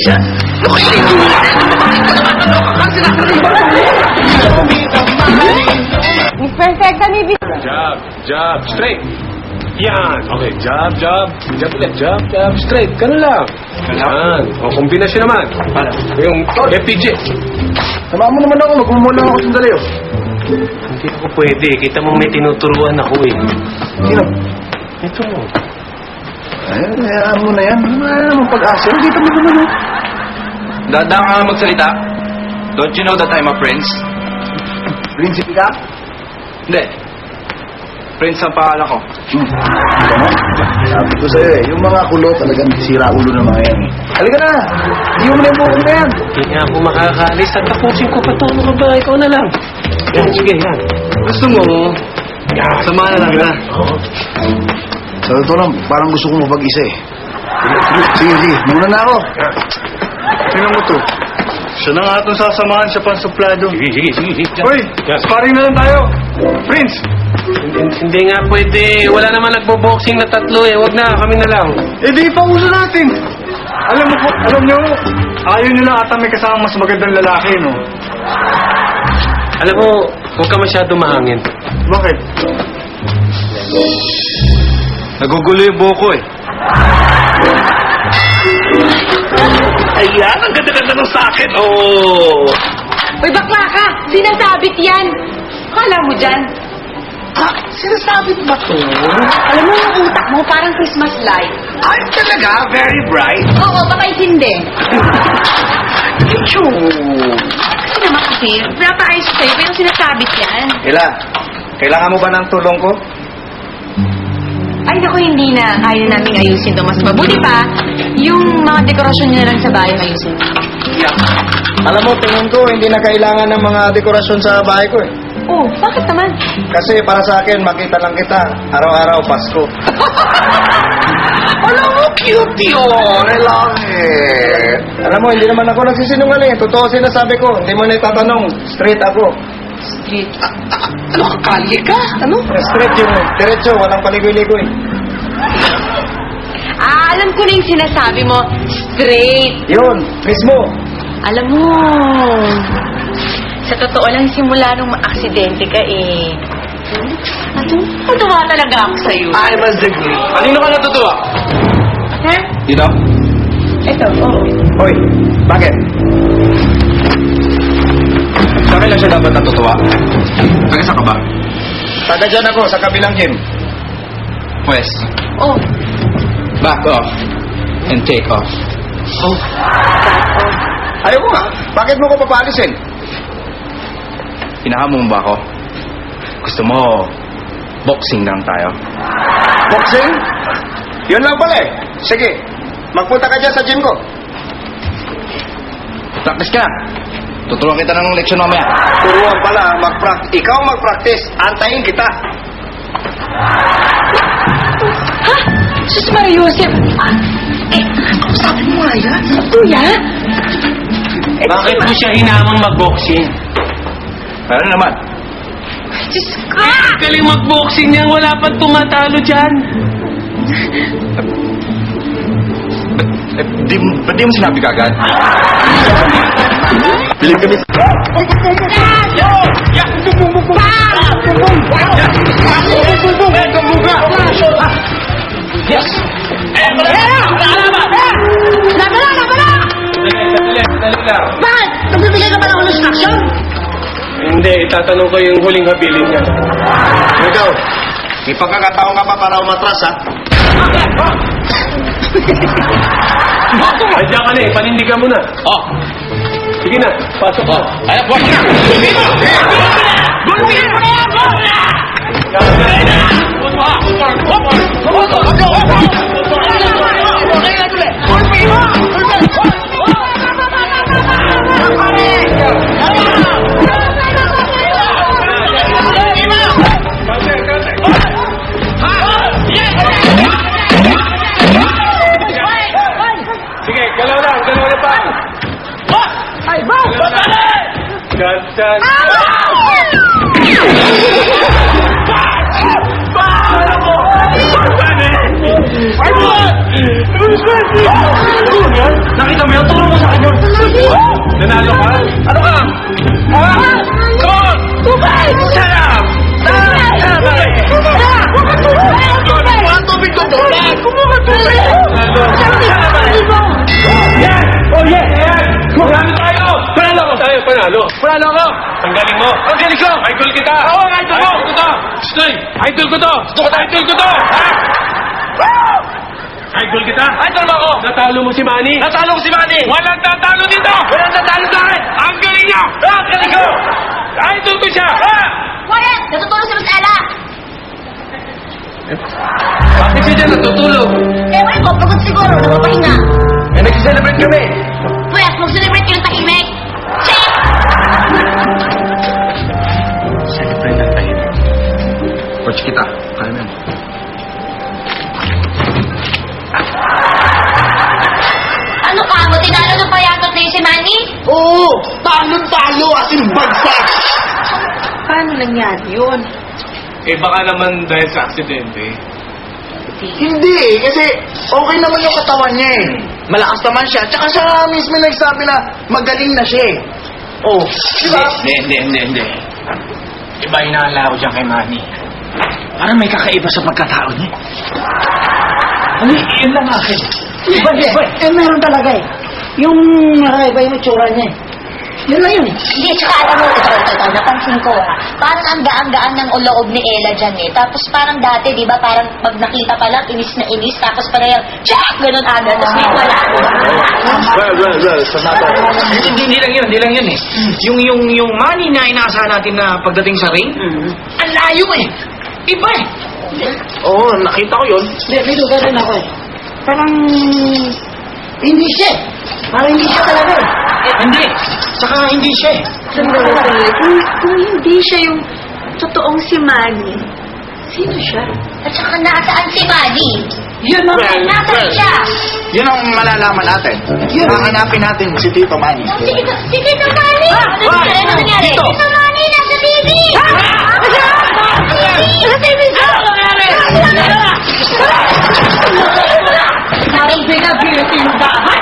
siya. Miss Perfecta, may Jab, straight. Yan. Okay, jab ulit, jab, straight. Ganun lang. Yan. O, kombinasyon naman. Yung FPJ. Sama mo naman ako, magmumula ako sandali, oh. Hindi ko pwede. Kita mo may tinuturuan ako eh. Sino? Ito mo. Ay, hayaan mo na yan. Wala namang pag-asa. Hindi ka mo naman, oh. Dadang ka magsalita. Don't you know that I'm a prince? Prinsipe ka? Hindi. Prince ang pangalan ko. Ano? Sabi ko sa'yo eh, yung mga kulo talagang sira ulo ng mga yan. Halika na! Hindi mo na yung buong na yan. Hindi nga ako makakaalis. At tapusin ko pa ito. Ano ba? Ikaw na lang. Yan, sige, yan. Gusto mo? Samahan na lang na. Sa totoo lang, parang gusto kong mapag-isa eh. Sige, muna na ako. Tingnan mo to. Siya na nga itong sasamahan sa pansuplado. Sige. Hoy! Sparring na lang tayo! Prince! Hindi nga pwede. Wala naman nagbo-boxing na tatlo eh. Huwag na, kami na lang. Eh di pa uso natin! Alam nyo, ayaw nyo na ata may kasama mas magandang lalaki, no? Alam mo, huwag ka masyado mahangin. Bakit? Nagugulo yung buko eh. Ayan, ang ganda-ganda ng sakit. Oh! Uy, bakla ka! Sinasabit yan! Kala mo dyan? Ha? Sinasabit ba to? Alam mo yung utak mo, parang Christmas light. Ay, talaga? Very bright. Oo, baka hindi. Pichu! Kasi naman kasi, napaayos ko sa'yo, pero sinasabit yan. Ila, kailangan mo ba ng tulong ko? Ay, naku, hindi na. Kaya na namin ayusin to. Mas mabuti pa, yung mga dekorasyon nyo na lang sa bahay ayusin. Alam mo, tingin ko, hindi na kailangan ng mga dekorasyon sa bahay ko eh. Oh, bakit naman? Kasi para sa akin, makita lang kita, araw-araw, Pasko. Alam mo, cute yun. I love it. Alam mo, hindi naman ako nagsisinungaling. Totoo sinasabi ko. Hindi mo na itatanong. Straight ako. Street. Ano ka, kalye ka? Ano? Straight yun. Diretso, walang paligoy-ligoy. Alam ko na yung sinasabi mo. Straight. Yun, mismo. Alam mo, sa totoo lang, simula nung aksidente ka eh. Natuwa talaga ako sa'yo. I must agree. Kanino ka natutuwa? Ha? Dito? Ito, oo. Hoy, bakit? Sa akin lang siya dapat natutuwa. Nag-isa ka ba? Taga dyan ako, sa kabilang gym. Pwes, Oh, back off and take off. oh. Ayaw ko nga. Bakit mo ko papalisin? Hinahamon mo ba ako? Gusto mo, boxing lang tayo. Boxing? Yun lang pala eh. Sige, magpunta ka dyan sa gym ko. Practice ka. Tuturuan kita ng leksyon mamaya. Turuan pala, ikaw mag-practice. Antayin kita. Ha? Sus Maria Joseph! Sabi mo nga yan. Kuya? Bakit mo siya hinamang mag-boxing? Ano naman? Diyos ko! Galing mag-boxing niya. Wala pang tumatalo dyan. Ba't di mo sinabi kagad? Bilib kami. Yes! Sandali lang. Bakit? Nagbibigay ka ba ng instruction? Hindi, itatanong ko yung huling habilin niya. Ikaw, may pagkakataon ka pa para umatras ha? Ay, diyan ka na eh. Panindigan mo na. Oh! Sige na, pasok ko. Ay, buwan ka! Sige, galaw na pa. Ay, bro! Dyan. galing mo. Ang galing ko! Idol kita! Oo, ang idol mo! Idol ko to! Stay! Idol ko to! Idol ko to! Ha? Idol kita! Idol mo ako! Natalo mo si Manny! Natalo ko si Manny! Walang tatalo dito! Walang tatalo sa akin! Ang galing niya! Ang galing ko! Idol ko siya! Quiet! Natutulog si Mas Ella! Bakit siya dyan natutulog? Ewan ko, pagod siguro, napapahinga. Eh, nag-celebrate kami! Pwes, mag-celebrate kayo ng tahimik. Check! Celebrate lang tayo. Coach kita. Kaya na. Ano ka? Mo tinalo ng payatot na yun si Manny? Oo! Talo-talo as in bagsak! Paano nangyari yun? Eh baka naman dahil sa aksidente. Hindi eh, kasi okay naman yung katawan niya eh. Malakas naman siya, tsaka siya mismo nagsabi na magaling na siya eh. Oh, diba? Hindi. Iba inaala ko dyan kay Manny. Parang may kakaiba sa pagkatao niya. Ano, yun lang akin. Iba. Eh, meron talaga eh. Yung nakaiba yung itsura niya eh. Yun lang yun eh. Hindi, tsaka alam mo, ito, napansin ko ha. Parang ang gaan-gaan ng loob ni Ella dyan eh. Tapos parang dati, di ba, parang pag nakita pa lang, inis na inis. Tapos parang yung, tsak! Ganun agad. Tapos may wala. Well, sa natin. Hindi lang yun eh. Yung Manny na inaasahan natin na pagdating sa ring, ang layo eh. Iba eh. Oo, nakita ko yun. Hindi, may lugar rin ako eh. Parang hindi siya eh. Parang hindi siya talaga eh. Hindi. Saka hindi siya eh. Kung hindi siya yung totoong si Manny, sino siya? At saka nasaan si Manny? Yun ang Nasaan siya? Yun ang malalaman natin. Hahanapin natin si Tito Manny. Si Tito Manny! Ano nangyari? Dito. Tito Manny, nasa TV! Nasa TV siya! Ano nangyari? parang pinag-beauty yung bahay.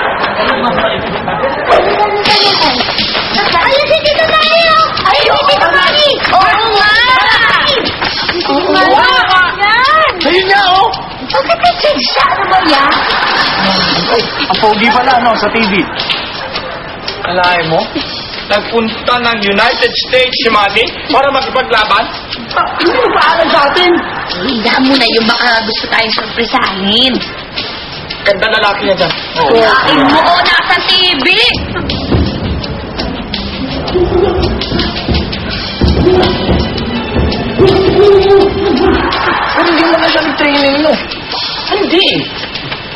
Ayun si Tito Manny! Ayun si Tito Manny! Oo nga! Oo nga! Yan! Ayun nga oh! Bakit kasi siya? Ano ba yan? Ay, ang pogi pala no, sa TV. Alain mo? Nagpunta ng United States si Manny para makipaglaban? Hindi mo pa alam sa atin. Hinda mo na yung baka gusto tayong sorpresahin. Ganda lalaki niya dyan. Ay mo, nasa TV! Pero hindi naman siya nag-training no. Hindi.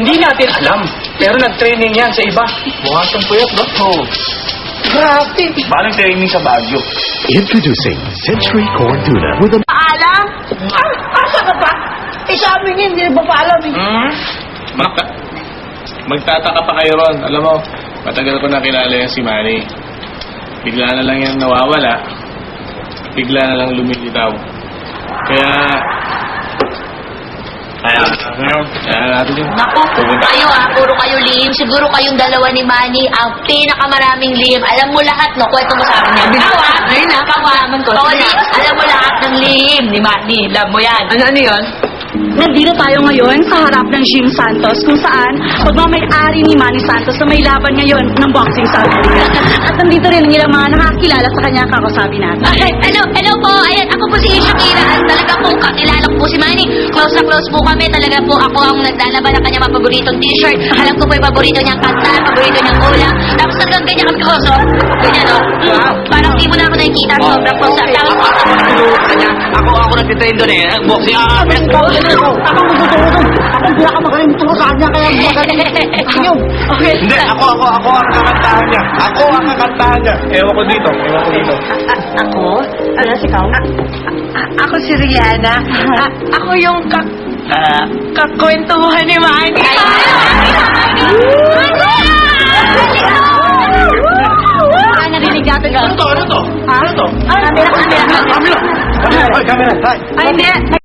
Hindi natin alam. Pero nag-training yan sa iba. Mukha siyang puyat, no? Oo. Grabe. Parang training sa Baguio. Introducing Century Corn Tuna with a Paalam? Asa ka pa? Eh sa amin yun, hindi ba pa alam eh. Magtataka pa kayo ron. Alam mo, matagal ko nakilala yan si Manny. Bigla na lang yan nawawala. Bigla na lang lumilitaw. Kaya natin yun. Naku, kayo puro kayo lihim. Siguro kayong dalawa ni Manny ang pinakamaraming lihim. Alam mo lahat, no? Kwento mo sa akin yan. Ikaw ngayon pakaman ko. Alam mo lahat ng lihim ni Manny. Alam mo yan. Ano yun? Nandito tayo ngayon sa harap ng Jim Santos kung saan pagmamay-ari ni Manny Santos na may laban ngayon ng boxing sa Amerika. At nandito rin ang ilang mga nakakilala sa kanya kakasabi natin. Hello po. Ayan, ako po si Shakira. At talaga po, kakilala ko po si Manny. Close na close po kami. Talaga po ako ang naglalaban ng kanyang mga paboritong t-shirt. Alam ko po yung paborito niyang kanta, paborito niyang ulam. Tapos talagang ganyan kami close, oh. Ganyan, oh. Wow. Parang di mo na ako nakikita. Sobrang close up. Tapos Ako nagtitrain doon eh. Boxing. Ako magtuturo doon. Ako pinakamagaling turo sa kanya, kaya magaling. Yun. Okay. Hindi, ako ang kakantahan niya. Ako ang kakantahan niya. Ewan ko dito. Ako? Ano si Kao? Ako si Rihanna. Ako yung kakwentuhan ni Manny. Narinig natin ka. Ano to? Camera. Ay, camera. Hi. Ay, hindi.